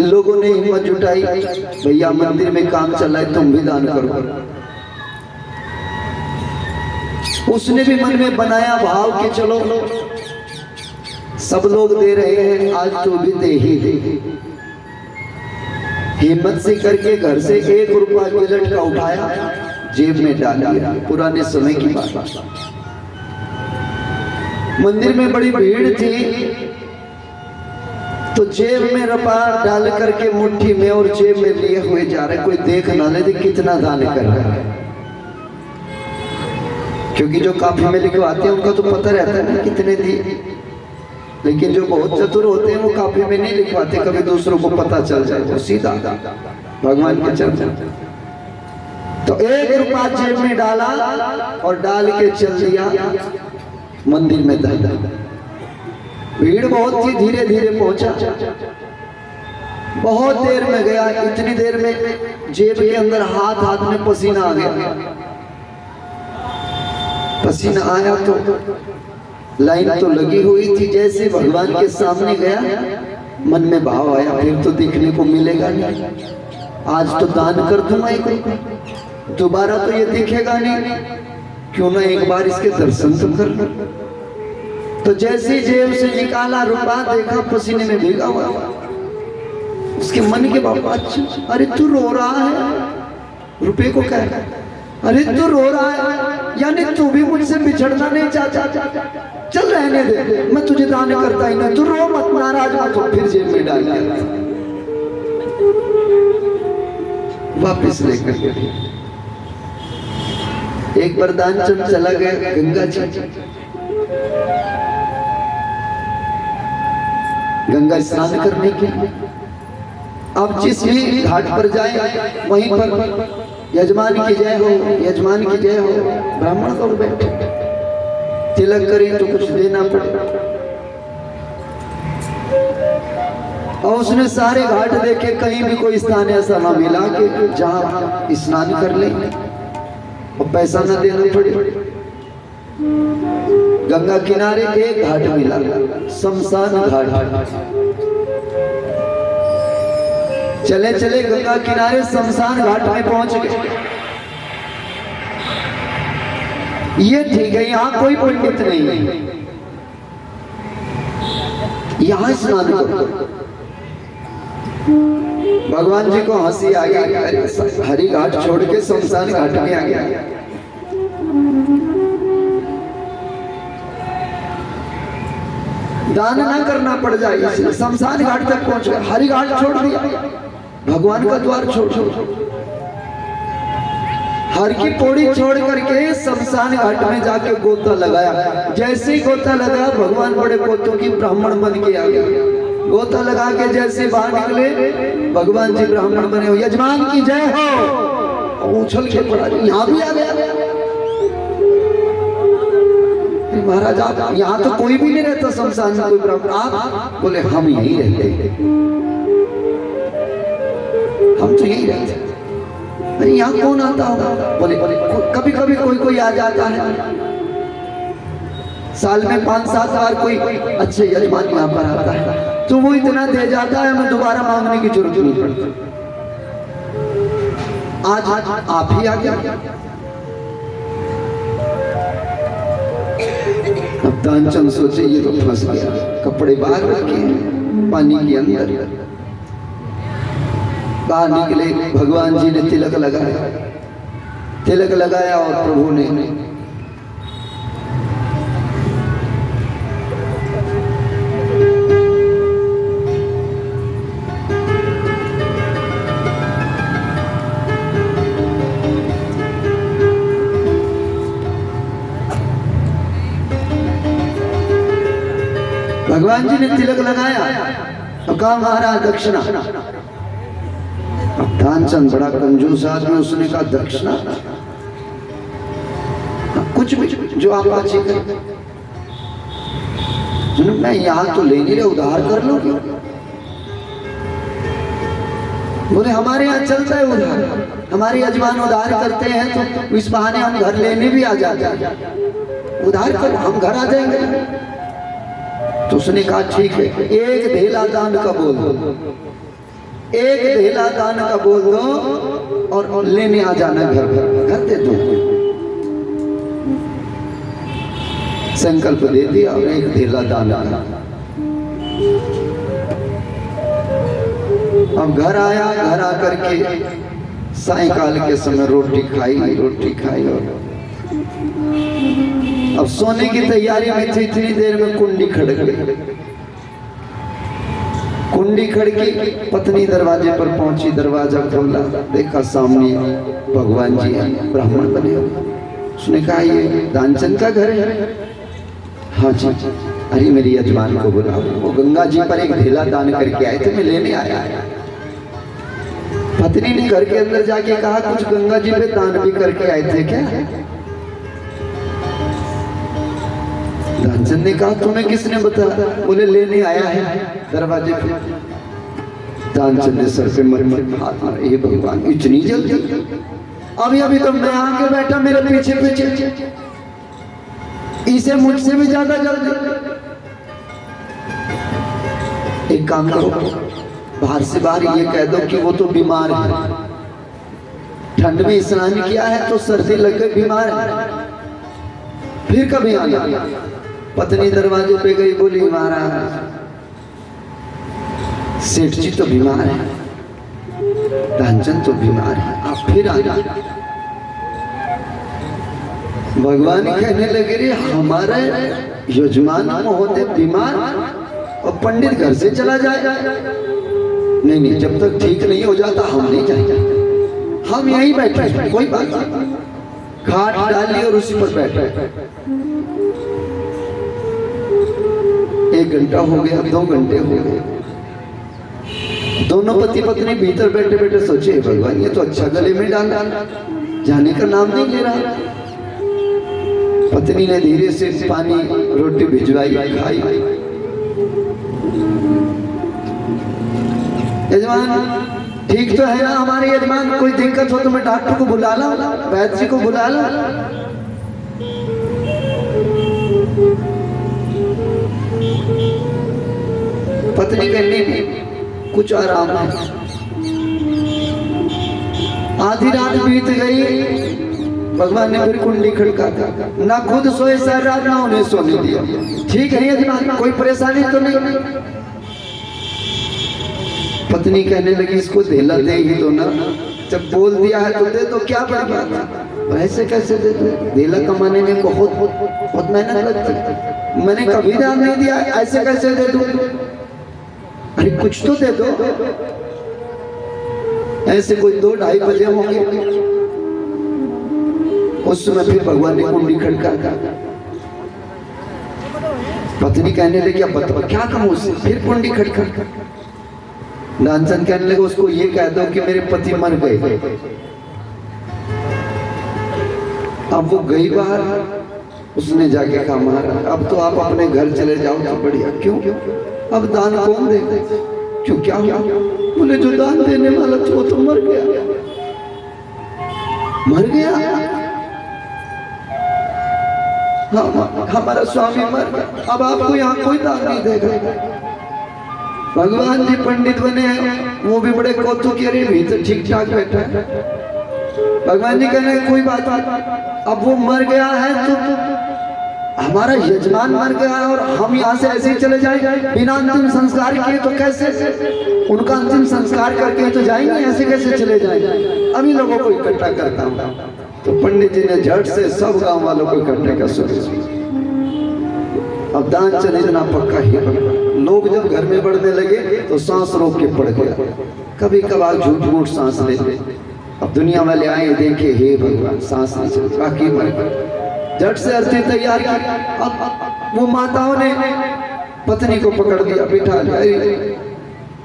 लोगों ने हिम्मत जुटाई, भैया मंदिर में काम चल रहा है, तुम भी दान करो। उसने भी मन में बनाया भाव कि चलो सब लोग दे रहे हैं, आज तो भी दे ही दे। हिम्मत से करके घर से 1 रुपया गिलट का उठाया, जेब में डाल दिया। पुराने समय की बात। मंदिर में बड़ी भीड़ थी, तो जेब में रुपया डाल करके मुट्ठी में और जेब में लिए हुए जा रहे, कोई देख ना ले कितना दान कर रहा है। क्योंकि जो काफी में लिखवाते हैं उनका तो पता रहता है ना कितने दिए, लेकिन जो बहुत चतुर होते हैं वो काफी में नहीं लिखवाते, कभी दूसरों को पता चल जाए तो सीधा भगवान के चरण। तो 1 रुपया जेब में डाला और डाल के चल दिया मंदिर में। भीड़ बहुत थी, धीरे धीरे पहुंचा, बहुत देर में गया। इतनी देर में जेब के अंदर हाथ में पसीना आ गया। पसीना आया तो लाइन तो लगी हुई थी, जैसे भगवान के सामने गया मन में भाव आया, फिर तो देखने को मिलेगा नहीं, आज तो दान कर दूंगा, दोबारा तो ये दिखेगा नहीं, क्यों ना एक बार इसके दर्शन तो कर। तो जैसे जेब से निकाला रुपया, देखा पसीने में भीगा हुआ। उसके मन के बाबा, अच्छा अरे तू रो रहा है, रुपये को कह रहा है, अरे तू रो रहा है यानी तू भी मुझसे बिछड़ना नहीं चाहता, चल रहने दे, मैं तुझे दान करता ही नहीं, तू रो मत, नाराज मत हो। फिर जेब में डाल दिया, वापिस लेकर गया। एक बार दान चला गया गंगा स्नान करने के लिए। अब जिस भी घाट पर जाए वहीं पर यजमान की जय हो, यजमान की जय हो, ब्राह्मण लोग बैठे, तिलक करें तो कुछ देना पड़े। और उसने सारे घाट देखे, कहीं भी कोई स्थान ऐसा ना मिला कि जहां स्नान कर ले और पैसा ना देना पड़े। गंगा किनारे एक घाट मिला, शमशान घाट। चले चले गंगा किनारे शमशान घाट में पहुंच गए। ये ठीक है, यहाँ कोई पंडित नहीं है, यहाँ स्नान करो। भगवान जी को हंसी आ गई, हरि घाट छोड़ के शमशान घाट में आ गया। दान ना करना पड़ जाए इसलिए शमशान घाट तक पहुंच गए, हरि घाट छोड़ दिया, भगवान का द्वार छोड़। हर की पौड़ी छोड़ करके शमशान घाट में जाके गोता लगाया। जैसे ही गोता लगाया, भगवान बड़े गोतों की ब्राह्मण बन के आ गए। गोता लगा के जैसे बाहर निकले, भगवान जी ब्राह्मण बने हो, यजमान की जय हो, उछल के पड़ा, यहाँ भी आ गया। महाराज आप यहाँ तो कोई भी नहीं रहता, शमशान में कोई ब्राह्मण, आप बोले हम यही रहते, हम तो यही रहते। अरे यहाँ कौन आता होगा? बोले कभी कभी कोई आ जाता है, साल में 5-7 बार कोई अच्छे यजमान यहाँ पर आता है, तो वो इतना दे जाता है, हमें दोबारा मांगने की जरूरत नहीं पड़ती। आज आप ही आ गया। अब तानचंद सोचे ये तो फंस गया, कपड़े बाहर रखे पानी के अंदर। बाहर निकले, भगवान जी ने तिलक लगाया और प्रभु ने तिलक लगाया और कहा महाराज दक्षिणा। तानचंद बड़ा कंजूस आदमी, उसने कहा दक्षिणा कुछ भी जो आप अच्छी करें, मैं यहाँ तो ले नहीं रहे, उधार कर लो। बोले हमारे यहाँ चलता है उधार, हमारे यजमान उधार करते हैं, तो इस बहाने हम घर लेने भी आ जाते हैं, उधार कर हम घर आ जाएंगे। तो उसने कहा ठीक है, एक ढेला दान का बोल दो। एक ढेला दान का बोल दो और लेने आ जाना घर घर दे दो। संकल्प दे दिया और एक ढेला दान आना। अब घर आया, घर आकर के सायंकाल के समय रोटी खाई और अब सोने की तैयारी में थी। इतनी देर में कुंडी खड़क गई। कुंडी खड़की, पत्नी दरवाजे पर पहुंची, दरवाजा खोला, देखा सामने भगवान जी हैं, ब्राह्मण बने हुए। उसने कहा ये दानचंद का घर है? हाँ जी। अरे मेरी यजमान को बुलाओ, वो गंगा जी पर एक ढेला दान करके आए थे, मैं लेने आया। पत्नी ने घर के अंदर जाके कहा कुछ गंगा जी पे दान भी करके आए थे क्या? दानचंद ने कहा तुम्हें किसने बताया? बोले लेने आया है दरवाजे पे। दानचंद ने सर पे मर हाथ मारा, ये भगवान इतनी जल्दी? अभी तो मैं आके बैठा, मेरे पीछे पीछे, इसे मुझसे भी ज्यादा जल्दी। एक काम करो, बाहर से बाहर ये कह दो कि वो तो बीमार है, ठंड में स्नान किया है तो सर्दी लग गई, बीमार है, फिर कभी आना। पत्नी दरवाजे पे गई, बोली महाराज सेठ जी तो बीमार है, दानचंद तो बीमार है, आप फिर आना। भगवान कहने लगे रे हमारे यजमान होते बीमार और पंडित घर से चला जाएगा? नहीं, जब तक ठीक नहीं हो जाता हम नहीं जाएंगे, हम यहीं बैठे, कोई बात नहीं। खाट डाली और उसी पर बैठे। 1 घंटा हो गया, 2 घंटे हो गए, दोनों पति पत्नी भीतर बैठे बैठे सोचे भगवान ये तो अच्छा गले में डाल जाने का नाम नहीं ले रहा। पत्नी ने धीरे से पानी रोटी भिजवाई, खाई। यजमान ठीक तो है ना हमारे यजमान? कोई दिक्कत हो तो मैं डॉक्टर को बुला ला, वैद्य जी को बुला ला। पत्नी कहने कुछ आराम है। आधी रात बीत गई, भगवान ने फिर कुंडी खड़का था, ना खुद सोए सारी रात, ना उन्हें सोने दिया। ठीक है यजमान, कोई परेशानी तो नहीं? पत्नी कहने लगी इसको ढेला दे ही दो ना, जब बोल दिया है तो दे दो, क्या बड़ी बात है? ऐसे कैसे दे दो? ढेला कमाने में बहुत मेहनत लगती, मैंने कभी ध्यान नहीं दिया, ऐसे कैसे दे दो? अरे कुछ तो दे दो। ऐसे कोई 2-2:30 बजे होंगे, उस समय फिर भगवान ने कुंडी खड़का। पत्नी कहने लगी अब बताओ क्या कहूं उससे? फिर कुंडी खड़का। दानचंद कहने लगे उसको ये कह दो कि मेरे पति मर गए। अब वो गई बाहर, उसने जाके कहा महाराज अब तो आप अपने घर चले जाओ तो बढ़िया। क्यों? अब दान कौन दे? क्यों क्या हुआ? बोले जो दान देने वाला था वो तो मर गया। मर गया? हाँ, हमारा स्वामी मर गया, अब आपको यहाँ कोई दान नहीं देगा। भगवान जी पंडित बने हैं, वो भी बड़े कौतुक, अरे भीतर ठीक ठाक बैठा है। भगवान जी कहने कोई बात नहीं, अब वो मर गया है तो हमारा यजमान मर गया और हम यहाँ से ऐसे ही चले जाएंगे बिना अंतिम संस्कार किए? तो कैसे? उनका अंतिम संस्कार करके तो जाएंगे, ऐसे कैसे चले जाएंगे? अभी लोगों को इकट्ठा करता हूँ। तो पंडित जी ने झट से सब गांव वालों को इकट्ठे कर शुरू। अब दान चले इतना पक्का ही। लोग जब घर में बढ़ने लगे तो सांस रोक के पड़ गया, कभी कभार झूठ मूठ सांस लेते। अब दुनिया वाले आए देखे हे भगवान सांस नहीं चलती, बाकी मर गए। झट से अर्थी तैयार की। अब वो माताओं ने पत्नी को पकड़ दिया, बिठा लिया,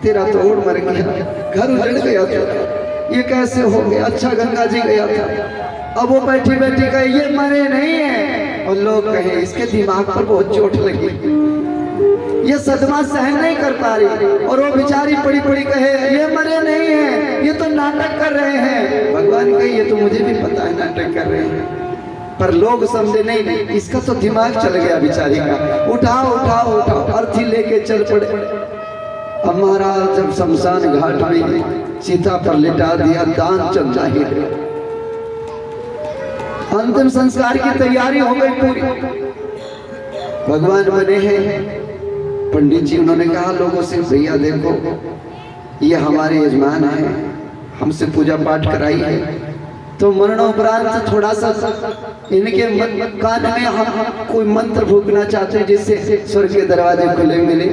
तेरा तो और मर गया, घर उजड़ गया था, ये कैसे हो गया? अच्छा गंगा जी गया था। अब वो बैठी बैठी कहे ये मरे नहीं है, और लोग कहे इसके दिमाग पर बहुत चोट लगी, ये सदमा सहन नहीं कर पा रही, और वो बेचारी पड़ी पड़ी कहे ये मरे नहीं है, ये तो नाटक कर रहे हैं। भगवान कहे ये तो मुझे भी पता है नाटक कर रहे हैं, पर लोग समझे नहीं, इसका तो दिमाग चल गया बेचारी का। उठाओ उठाओ उठाओ, अर्थी लेके चल पड़े। अब महाराज जब शमशान घाट में चिता पर लिटा दिया, दान चलता ही रहा। अंतिम संस्कार की तैयारी हो गई पूरी। भगवान बने हैं पंडित जी। उन्होंने कहा लोगों से, भैया देखो ये हमारे यजमान हैं, हमसे पूजा पाठ कराई है, तो मरणोपरांत थोड़ा सा इनके कान में हम कोई मंत्र फूकना चाहते हैं जिससे स्वर्ग के दरवाजे खुले मिले।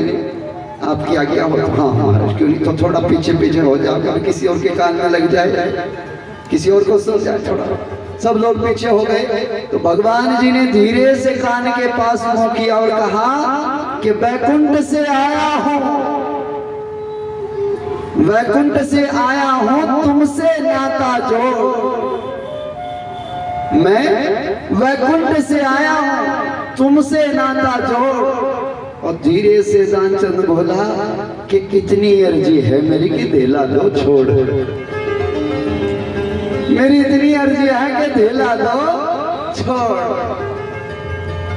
आपकी आज्ञा हो? हाँ महाराज। क्यों नहीं? तो थोड़ा पीछे पीछे हो जाओ, कभी किसी और के कान में लग जाए, किसी और को सो जाए। थोड़ा सब लोग पीछे हो गए। तो भगवान जी ने धीरे से कान के पास मुंह किया और कहा कि वैकुंठ से आया हूं, वैकुंठ से आया हूं, तुमसे नाता जोड़। मैं वैकुंठ से आया हूं, तुमसे नाता जोड़। और धीरे से दानचंद बोला कि कितनी अर्जी है मेरी कि धेला दो छोड़। मेरी इतनी अर्जी है कि धेला दो छोड़।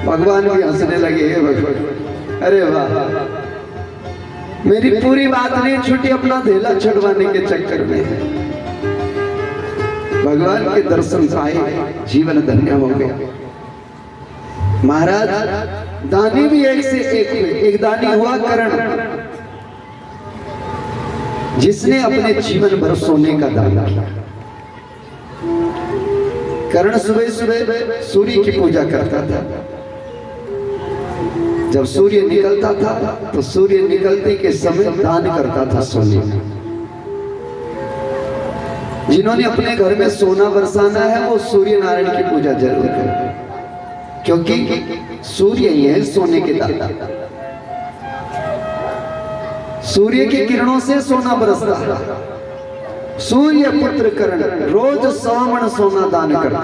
भगवान भी हंसने लगे। अरे वाह, मेरी पूरी बात नहीं छूटी अपना धेला छुड़वाने के चक्कर में। भगवान के दर्शन पाए, जीवन धन्य हो गया। महाराज दानी भी एक से एक हुए। एक दानी हुआ कर्ण, जिसने अपने जीवन भर सोने का दान किया। कर्ण सुबह सुबह सूर्य की पूजा करता था। जब सूर्य निकलता था तो सूर्य निकलते के समय दान करता था सोने। जिन्होंने अपने घर में सोना बरसाना है वो सूर्य नारायण की पूजा जरूर करें, क्योंकि सूर्य ही है सोने के दाता। सूर्य की किरणों से सोना बरसता है। सूर्य पुत्र कर्ण रोज 100 मण सोना दान करता।